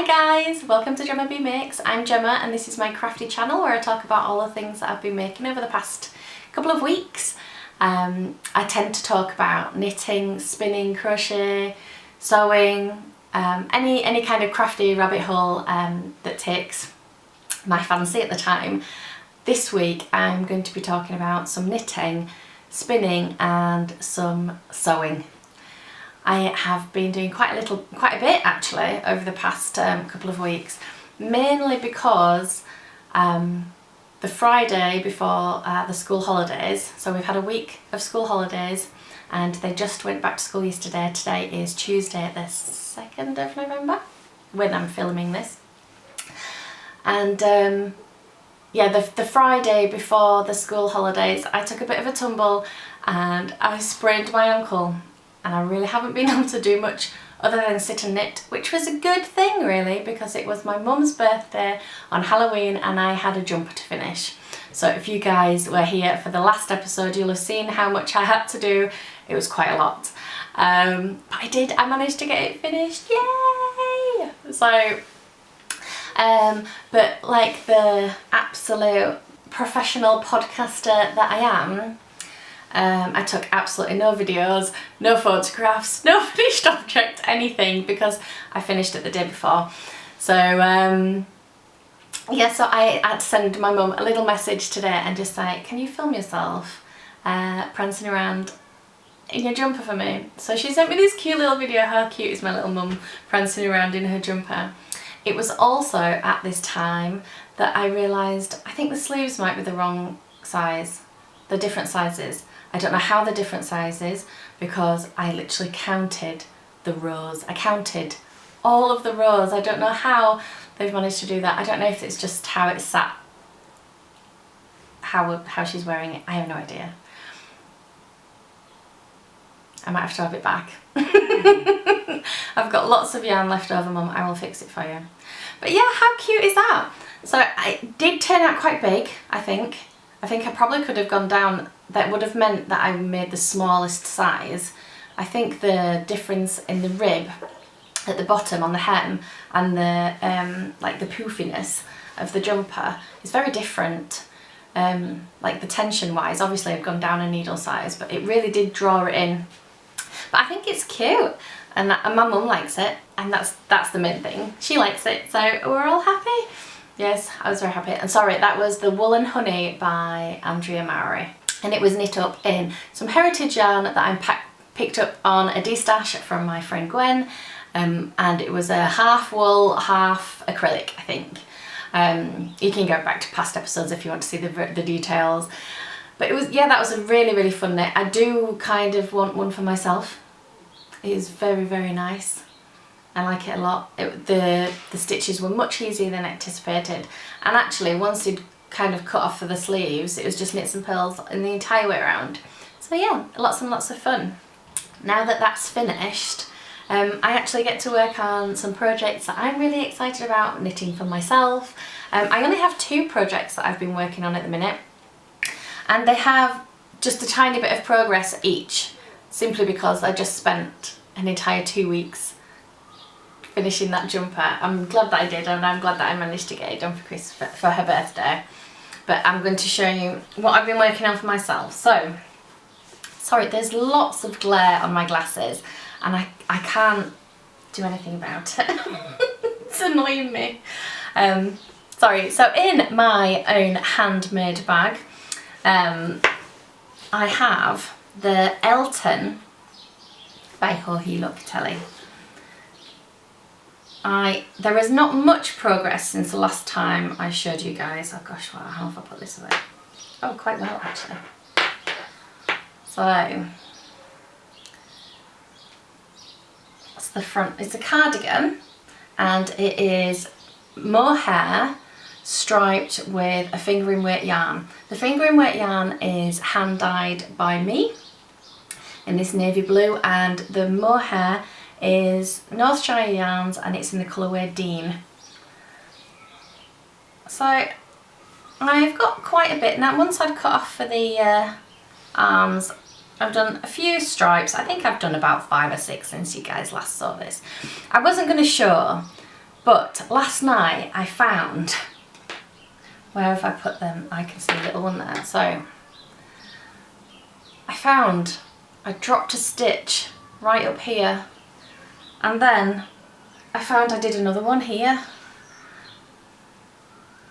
Hi guys, welcome to Gemma B Makes. I'm Gemma and this is my crafty channel where I talk about all the things that I've been making over the past couple of weeks. I tend to talk about knitting, spinning, crochet, sewing, any kind of crafty rabbit hole that takes my fancy at the time. This week I'm going to be talking about some knitting, spinning and some sewing. I have been doing quite a bit actually over the past couple of weeks, mainly because the Friday before the school holidays, so we've had a week of school holidays and they just went back to school yesterday. Today is Tuesday the 2nd of November when I'm filming this, and yeah, the Friday before the school holidays I took a bit of a tumble and I sprained my ankle. And I really haven't been able to do much other than sit and knit, which was a good thing really, because it was my mum's birthday on Halloween and I had a jumper to finish. So if you guys were here for the last episode, you'll have seen how much I had to do. It was quite a lot. But I managed to get it finished, yay! So, but like the absolute professional podcaster that I am, I took absolutely no videos, no photographs, no finished object, anything, because I finished it the day before. So yeah, so I had to send my mum a little message today and just like, can you film yourself prancing around in your jumper for me? So she sent me this cute little video. How cute is my little mum prancing around in her jumper? It was also at this time that I realised I think the sleeves might be the wrong size, the different sizes. I don't know how the different sizes, because I literally counted the rows. I counted all of the rows. I don't know how they've managed to do that. I don't know if it's just how it's sat, how she's wearing it. I have no idea. I might have to have it back. I've got lots of yarn left over, Mum. I will fix it for you. But yeah, how cute is that? So it did turn out quite big, I think. I think I probably could have gone down. That would have meant that I made the smallest size. I think the difference in the rib at the bottom on the hem and the like the poofiness of the jumper is very different. Like the tension wise, obviously I've gone down a needle size, but it really did draw it in. But I think it's cute, and my mum likes it, and that's the main thing. She likes it, so we're all happy. Yes, I was very happy. And sorry, that was the Wool and Honey by Andrea Mowry. And it was knit up in some heritage yarn that I picked up on a D-stash from my friend Gwen. And it was a half wool, half acrylic, I think. You can go back to past episodes if you want to see the details. But it was, yeah, that was a really, really fun knit. I do kind of want one for myself. It is very, very nice. I like it a lot. The stitches were much easier than anticipated, and actually once you'd kind of cut off for the sleeves it was just knits and purls in the entire way around. So yeah, lots and lots of fun. Now that that's finished, I actually get to work on some projects that I'm really excited about, knitting for myself. I only have 2 projects that I've been working on at the minute, and they have just a tiny bit of progress each, simply because I just spent an entire 2 weeks finishing that jumper. I'm glad that I did, and I'm glad that I managed to get it done for her birthday. But I'm going to show you what I've been working on for myself. So, sorry, there's lots of glare on my glasses and I can't do anything about it. It's annoying me. Sorry, so in my own handmade bag, I have the Elton by Joji Locatelli. There is not much progress since the last time I showed you guys. Oh gosh, wow, how have I put this away? Oh, quite well actually. So, that's the front. It's a cardigan and it is mohair striped with a fingering weight yarn. The fingering weight yarn is hand dyed by me in this navy blue, and the mohair is Northshire Yarns and it's in the colourway Dean. So I've got quite a bit now. Once I'd cut off for the arms, I've done a few stripes. I think I've done about 5 or 6 since you guys last saw this. I wasn't going to show But last night I found, where have I put them? I can see a little one there. So I dropped a stitch right up here, and then I found I did another one here.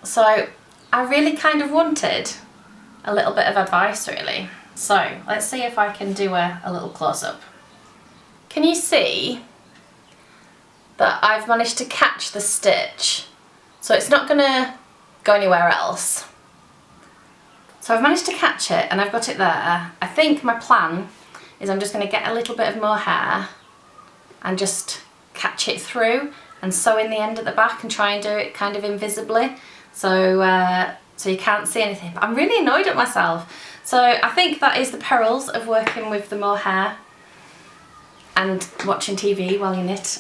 So I really kind of wanted a little bit of advice really. So let's see if I can do a little close-up. Can you see that I've managed to catch the stitch? So it's not gonna go anywhere else. So I've managed to catch it and I've got it there. I think my plan is I'm just gonna get a little bit of mohair and just catch it through and sew in the end at the back and try and do it kind of invisibly. So you can't see anything, but I'm really annoyed at myself. So I think that is the perils of working with the mohair and watching TV while you knit.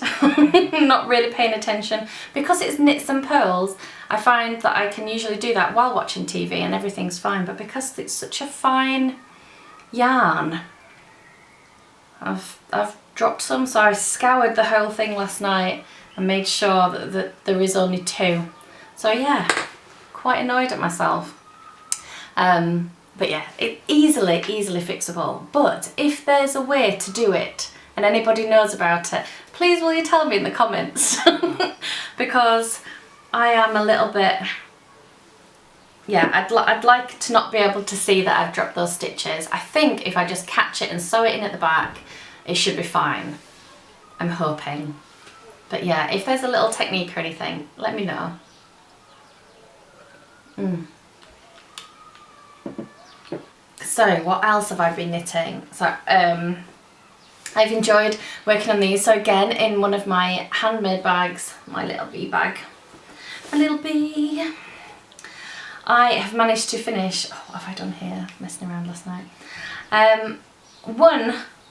Not really paying attention. Because it's knits and pearls, I find that I can usually do that while watching TV and everything's fine, but because it's such a fine yarn, I've dropped some, so I scoured the whole thing last night and made sure that there is only 2. So yeah, quite annoyed at myself. But yeah, it's easily fixable. But if there's a way to do it and anybody knows about it, please will you tell me in the comments? Because I am a little bit, yeah, I'd like to not be able to see that I've dropped those stitches. I think if I just catch it and sew it in at the back, it should be fine. I'm hoping. But yeah, if there's a little technique or anything, let me know. So what else have I been knitting? So I've enjoyed working on these. So again, in one of my handmade bags, my little bee bag, my little bee, I have managed to finish, oh, what have I done here? Messing around last night.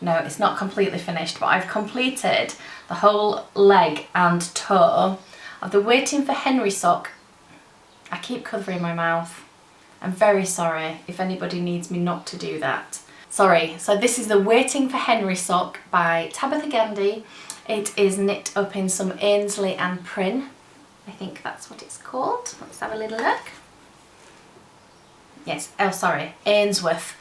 No, it's not completely finished, but I've completed the whole leg and toe of the Waiting for Henry sock. I keep covering my mouth. I'm very sorry if anybody needs me not to do that. Sorry. So this is the Waiting for Henry sock by Tabitha Gandee. It is knit up in some Ainsley and Prynne. I think that's what it's called. Let's have a little look. Yes, oh sorry, Ainsworth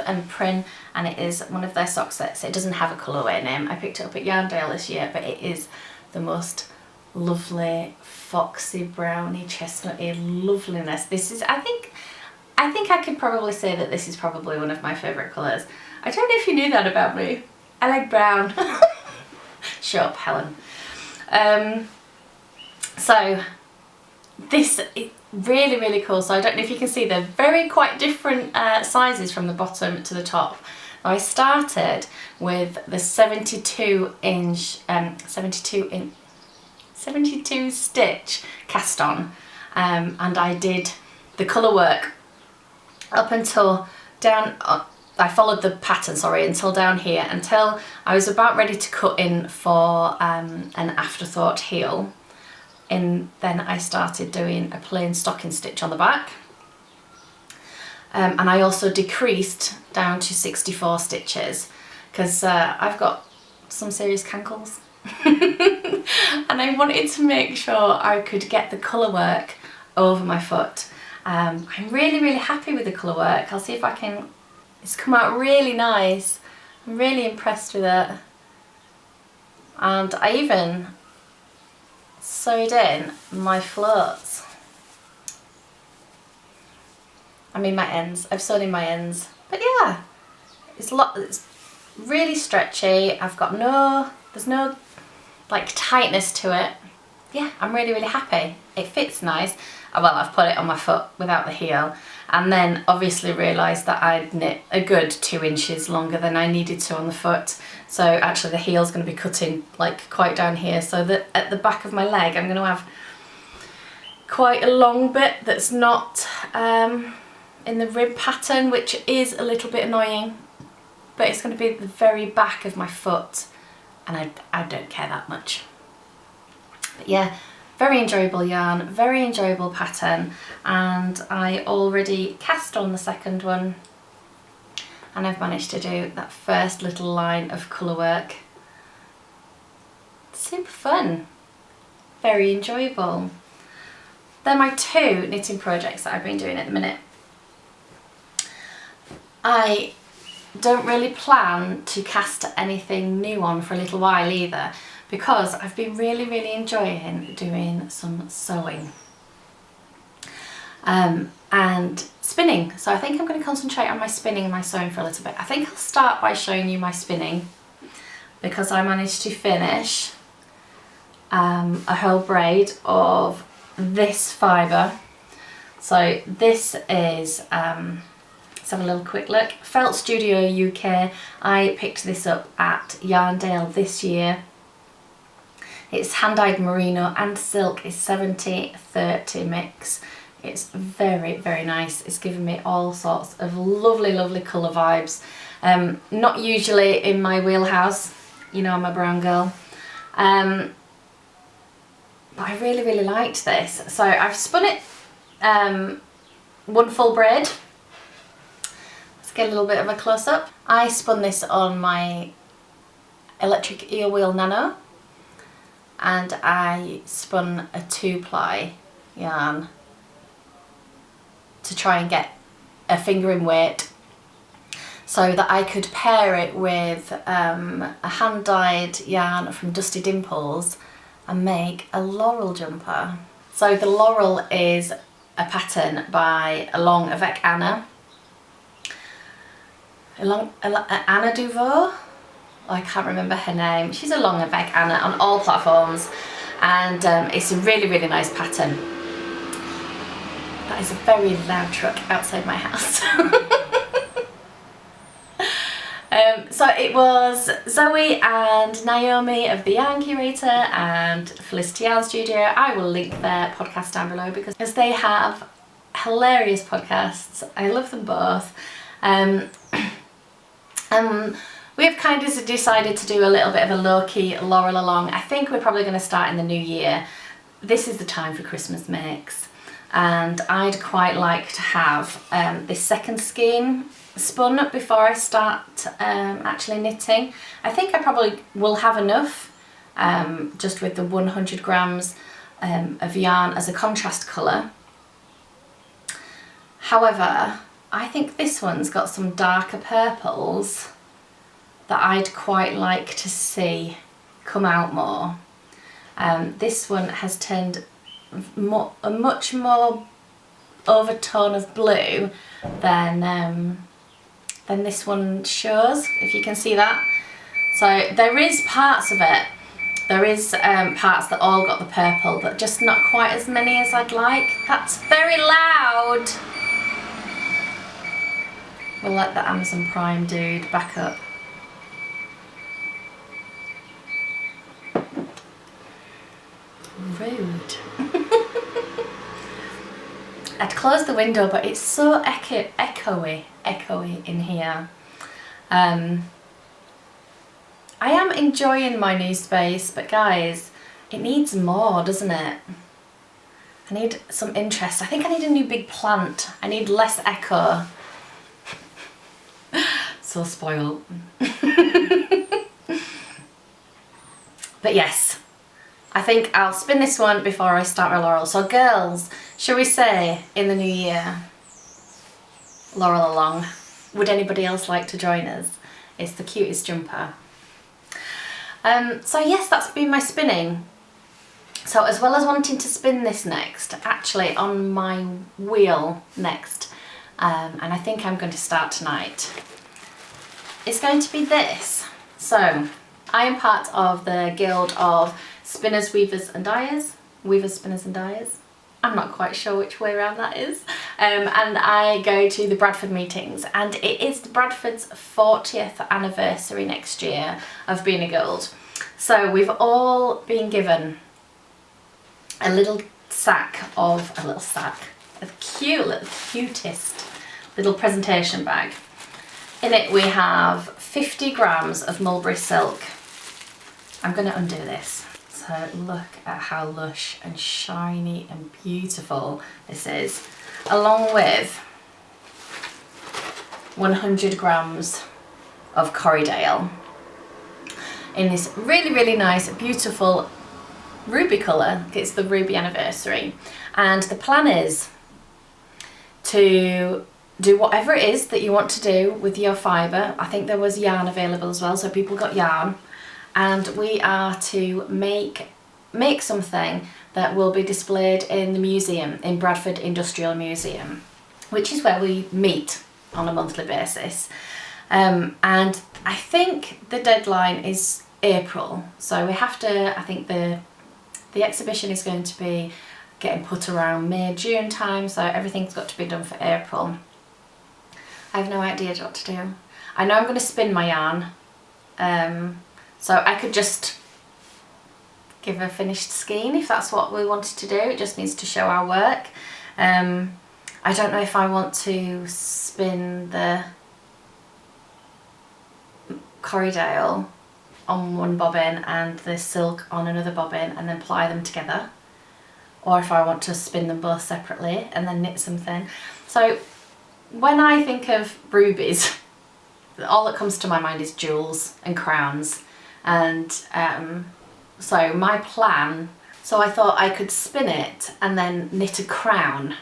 and Prynne, and it is one of their sock sets. It doesn't have a colourway name. I picked it up at Yarndale this year, but it is the most lovely foxy browny chestnutty loveliness. This is, I think I could probably say that this is probably one of my favourite colours. I don't know if you knew that about me. I like brown. Shut up, Helen. So this is really cool. So I don't know if you can see, they're quite different sizes from the bottom to the top. I started with the 72 stitch cast on, and I did the colour work up until down, I followed the pattern, sorry, until down here, until I was about ready to cut in for an afterthought heel. And then I started doing a plain stocking stitch on the back. And I also decreased down to 64 stitches because I've got some serious cankles. And I wanted to make sure I could get the colour work over my foot. I'm really happy with the colour work. I'll see if I can, it's come out really nice. I'm really impressed with it. And I even sewed in my floats. I mean my ends. I've sewn in my ends. But yeah, it's really stretchy. I've got there's no like tightness to it. Yeah, I'm really happy. It fits nice. Well, I've put it on my foot without the heel, and then obviously realised that I'd knit a good 2 inches longer than I needed to on the foot. So actually the heel's going to be cutting like quite down here, so that at the back of my leg I'm going to have quite a long bit that's not in the rib pattern, which is a little bit annoying, but it's going to be at the very back of my foot, and I don't care that much. But yeah, very enjoyable yarn, very enjoyable pattern, and I already cast on the second one, and I've managed to do that first little line of colour work. Super fun. very enjoyable. They're my two knitting projects that I've been doing at the minute. I don't really plan to cast anything new on for a little while either, because I've been really enjoying doing some sewing and spinning. So I think I'm going to concentrate on my spinning and my sewing for a little bit. I think I'll start by showing you my spinning, because I managed to finish a whole braid of this fibre. So this is, let's have a little quick look, Felt Studio UK. I picked this up at Yarndale this year. It's hand-dyed merino and silk is 70-30 mix. It's very nice. It's given me all sorts of lovely colour vibes. Not usually in my wheelhouse, you know I'm a brown girl. But I really liked this. So I've spun it one full braid. Let's get a little bit of a close-up. I spun this on my electric earwheel nano, and I spun a 2-ply yarn to try and get a fingering weight so that I could pair it with a hand-dyed yarn from Dusty Dimples and make a Laurel jumper. So the Laurel is a pattern by Along avec Anna. Anna Duveau? I can't remember her name. She's Along avec Anna on all platforms, and it's a really nice pattern. That is a very loud truck outside my house. So it was Zoe and Naomi of the Yarn Curator and Felicity Yarn Studio. I will link their podcast down below because they have hilarious podcasts. I love them both. We have kind of decided to do a little bit of a low-key Laurel along. I think we're probably going to start in the new year. This is the time for Christmas makes, and I'd quite like to have this second skein spun before I start actually knitting. I think I probably will have enough just with the 100 grams of yarn as a contrast colour. However, I think this one's got some darker purples that I'd quite like to see come out more. This one has turned a much more overtone of blue than this one shows, if you can see that. So there is parts of it, there is parts that all got the purple, but just not quite as many as I'd like. That's very loud. We'll let the Amazon Prime dude back up. Rude. I'd close the window, but it's so echoey in here. I am enjoying my new space, but guys, it needs more, doesn't it? I need some interest. I think I need a new big plant. I need less echo. So spoiled. But yes, I think I'll spin this one before I start my Laurel. So girls, shall we say in the new year, Laurel along? Would anybody else like to join us? It's the cutest jumper. So yes, that's been my spinning. So as well as wanting to spin this next, actually on my wheel next, and I think I'm going to start tonight, it's going to be this. So I am part of the Guild of Spinners, Weavers and Dyers. Weavers, Spinners and Dyers. I'm not quite sure which way around that is. And I go to the Bradford meetings, and it is Bradford's 40th anniversary next year of being a guild. So we've all been given a little sack, a cutest little presentation bag. In it we have 50 grams of mulberry silk. I'm going to undo this. So look at how lush and shiny and beautiful this is, along with 100 grams of Corriedale in this really nice, beautiful ruby colour. It's the ruby anniversary, and the plan is to do whatever it is that you want to do with your fibre. I think there was yarn available as well, so people got yarn, and we are to make something that will be displayed in the museum, in Bradford Industrial Museum, which is where we meet on a monthly basis. And I think the deadline is April, so we have to, I think the exhibition is going to be getting put around May, June time, so everything's got to be done for April. I have no idea what to do. I know I'm going to spin my yarn, so I could just give a finished skein if that's what we wanted to do. It just needs to show our work. I don't know if I want to spin the Corriedale on one bobbin and the silk on another bobbin and then ply them together, or if I want to spin them both separately and then knit something. So when I think of rubies, all that comes to my mind is jewels and crowns, and so my plan, so I thought I could spin it and then knit a crown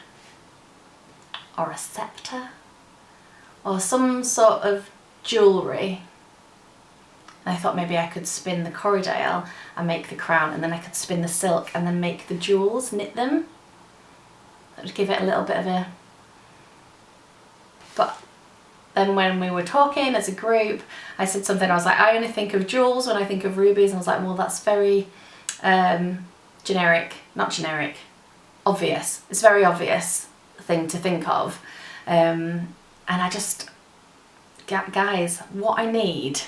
or a sceptre or some sort of jewellery. And I thought maybe I could spin the Corriedale and make the crown, and then I could spin the silk and then make the jewels, knit them. That would give it a little bit of a... But then when we were talking as a group, I said something, I was like, I only think of jewels when I think of rubies, and I was like, well, that's very generic, not generic, obvious. It's a very obvious thing to think of. And I just, guys, what I need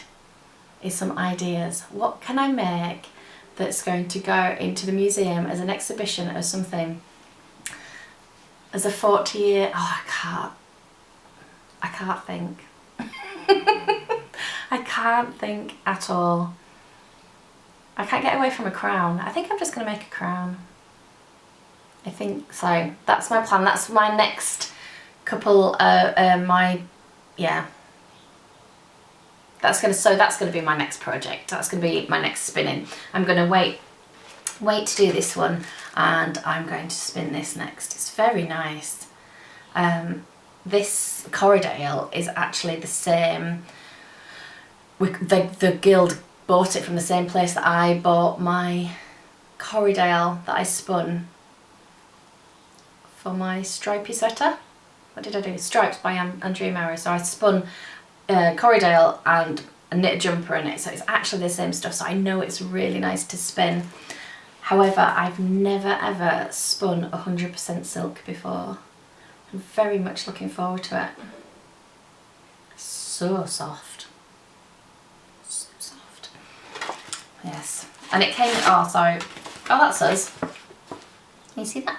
is some ideas. What can I make that's going to go into the museum as an exhibition as something, as a 40-year, oh, I can't think. I can't think at all. I can't get away from a crown. I think I'm just going to make a crown. I think so. That's my plan. That's my next couple, yeah. That's gonna be my next project. That's gonna be my next spinning. I'm gonna wait to do this one, and I'm going to spin this next. It's very nice. This Corriedale is actually the same. The guild bought it from the same place that I bought my Corriedale that I spun for my stripy sweater. What did I do? Stripes by Andrea Mowry. So I spun Corriedale and a knit jumper in it, so it's actually the same stuff, so I know it's really nice to spin. However, I've never ever spun 100% silk before. I'm very much looking forward to it. So soft. So soft. Yes. And it came, oh sorry, oh that's us. Can you see that?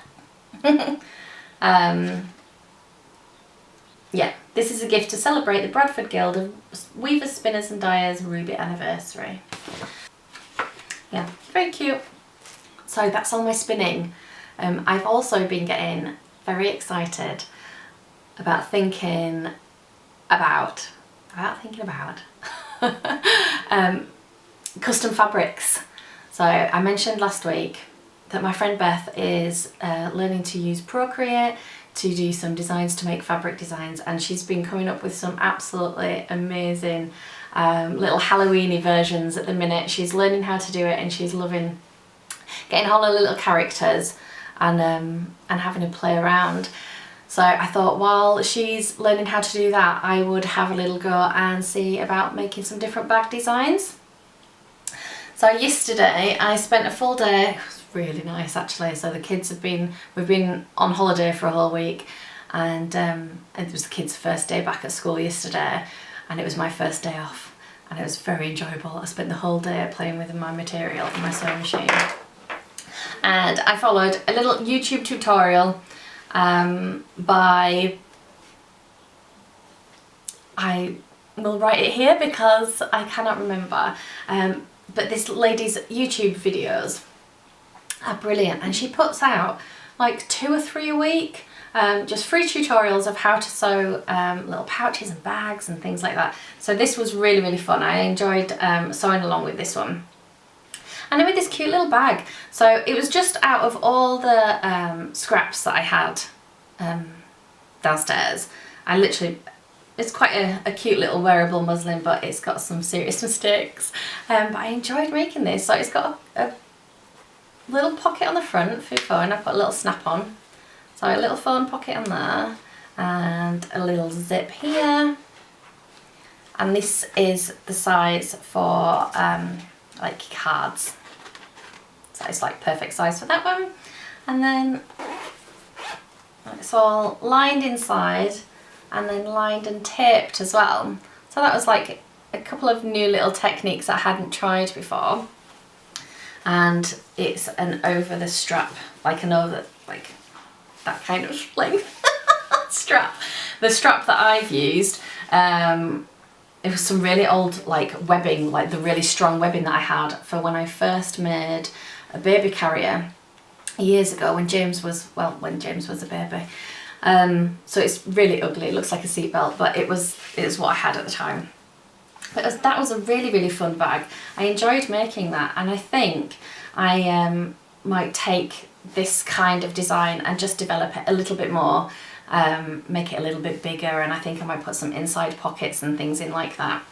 Yeah, this is a gift to celebrate the Bradford Guild of Weavers, Spinners and Dyers Ruby Anniversary. Yeah, very cute. So that's all my spinning. I've also been getting very excited about thinking about custom fabrics. So I mentioned last week that my friend Beth is learning to use Procreate to do some designs, to make fabric designs, and she's been coming up with some absolutely amazing little Halloweeny versions at the minute. She's learning how to do it, and she's loving getting all her little characters and having a play around. So I thought while she's learning how to do that, I would have a little go and see about making some different bag designs. So yesterday I spent a full day. Really nice actually. So the kids we've been on holiday for a whole week, and it was the kids' first day back at school yesterday, and it was my first day off, and it was very enjoyable. I spent the whole day playing with my material in my sewing machine, and I followed a little YouTube tutorial by, I will write it here because I cannot remember, but this lady's YouTube videos are brilliant, and she puts out like 2 or 3 a week, just free tutorials of how to sew little pouches and bags and things like that. So this was really fun. I enjoyed sewing along with this one. And I made this cute little bag. So it was just out of all the scraps that I had downstairs. I literally, it's quite a cute little wearable muslin, but it's got some serious mistakes. But I enjoyed making this. So it's got a little pocket on the front for your phone. I put a little snap on. So a little phone pocket on there and a little zip here. And this is the size for like cards. So it's like perfect size for that one. And then it's all lined inside and then lined and taped as well. So that was like a couple of new little techniques I hadn't tried before. And it's an over the strap, like an over, like that kind of length strap. The strap that I've used, it was some really old like webbing, like the really strong webbing that I had for when I first made a baby carrier years ago when James was, well, when James was a baby. So it's really ugly, it looks like a seatbelt, but it was what I had at the time. But that was a really, really fun bag. I enjoyed making that, and I think I might take this kind of design and just develop it a little bit more, make it a little bit bigger, and I think I might put some inside pockets and things in like that.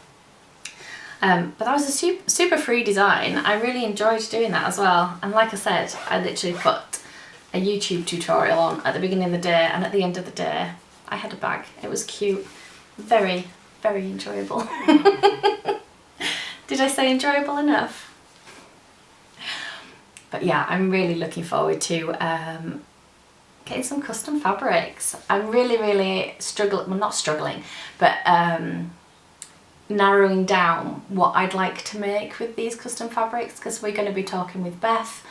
But that was a super free design. I really enjoyed doing that as well. And like I said, I literally put a YouTube tutorial on at the beginning of the day, and at the end of the day, I had a bag. It was cute. Very, very enjoyable. Did I say enjoyable enough? But yeah, I'm really looking forward to getting some custom fabrics. I'm really struggling, well not struggling, but narrowing down what I'd like to make with these custom fabrics, because we're going to be talking with Beth.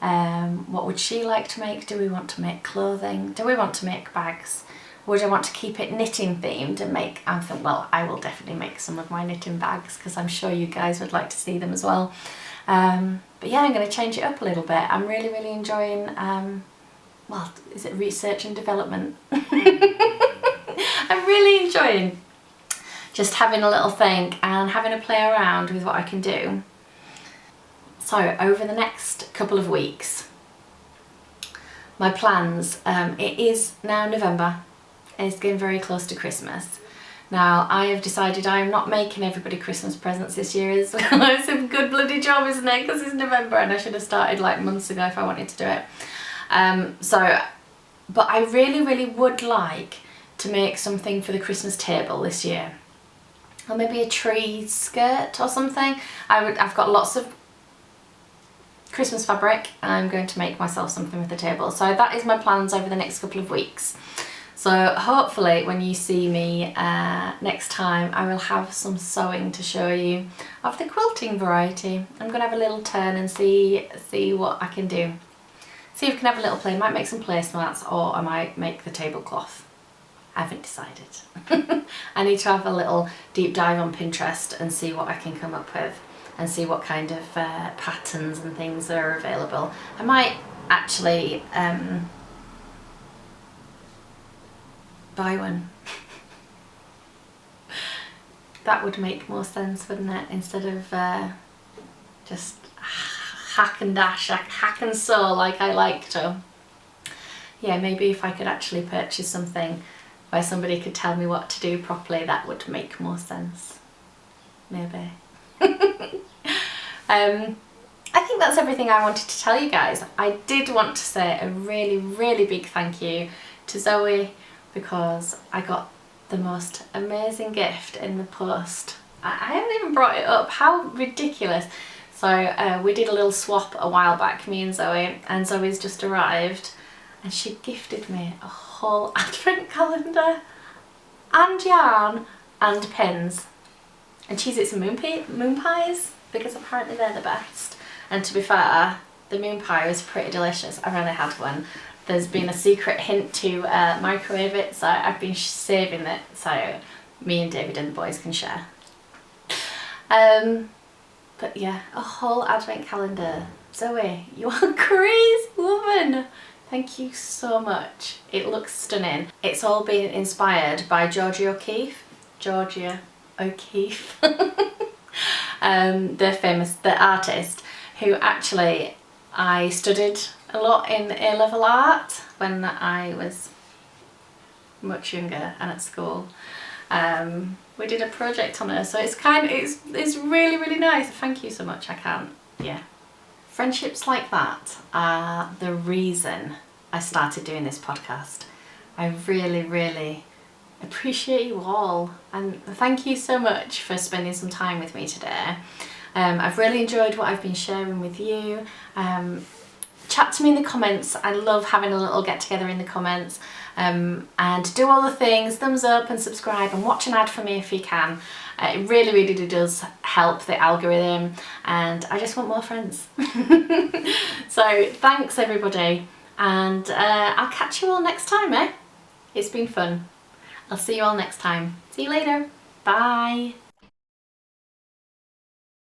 What would she like to make? Do we want to make clothing? Do we want to make bags? Would I want to keep it knitting themed and make, I think, well, I will definitely make some of my knitting bags because I'm sure you guys would like to see them as well. But yeah, I'm going to change it up a little bit. I'm really enjoying, well, is it research and development? I'm really enjoying just having a little think and having a play around with what I can do. So over the next couple of weeks, my plans, it is now November, it's getting very close to Christmas. Now I have decided I am not making everybody Christmas presents this year. It's a good bloody job, isn't it? Because it's November and I should have started like months ago if I wanted to do it. But I really would like to make something for the Christmas table this year. Or maybe a tree skirt or something. I've got lots of Christmas fabric and I'm going to make myself something with the table. So that is my plans over the next couple of weeks. So hopefully when you see me next time, I will have some sewing to show you of the quilting variety. I'm going to have a little turn and see what I can do. See if we can have a little play. I might make some placemats or I might make the tablecloth. I haven't decided. I need to have a little deep dive on Pinterest and see what I can come up with and see what kind of patterns and things are available. I might actually buy one. That would make more sense, wouldn't it? Instead of just hack and dash, hack and sew like I like to. Yeah, maybe if I could actually purchase something where somebody could tell me what to do properly, that would make more sense. Maybe. I think that's everything I wanted to tell you guys. I did want to say a really big thank you to Zoe because I got the most amazing gift in the post. I haven't even brought it up. How ridiculous. So we did a little swap a while back, me and Zoe's just arrived and she gifted me a whole advent calendar and yarn and pins and Cheez-Its and moon pies because apparently they're the best. And to be fair, the moon pie was pretty delicious. I've only had one. There's been a secret hint to microwave it, so I've been saving it so me and David and the boys can share. But yeah, a whole advent calendar. Zoe, you are a crazy woman. Thank you so much. It looks stunning. It's all been inspired by Georgia O'Keeffe. The artist who actually I studied a lot in A-level art when I was much younger and at school. We did a project on her, so it's really, really nice. Thank you so much. I can't, yeah. Friendships like that are the reason I started doing this podcast. I really, really appreciate you all, and thank you so much for spending some time with me today. I've really enjoyed what I've been sharing with you. Chat to me in the comments. I love having a little get together in the comments, and do all the things, thumbs up and subscribe and watch an ad for me if you can. It really, really does help the algorithm, and I just want more friends. So thanks everybody, and I'll catch you all next time, eh? It's been fun. I'll see you all next time. See you later. Bye.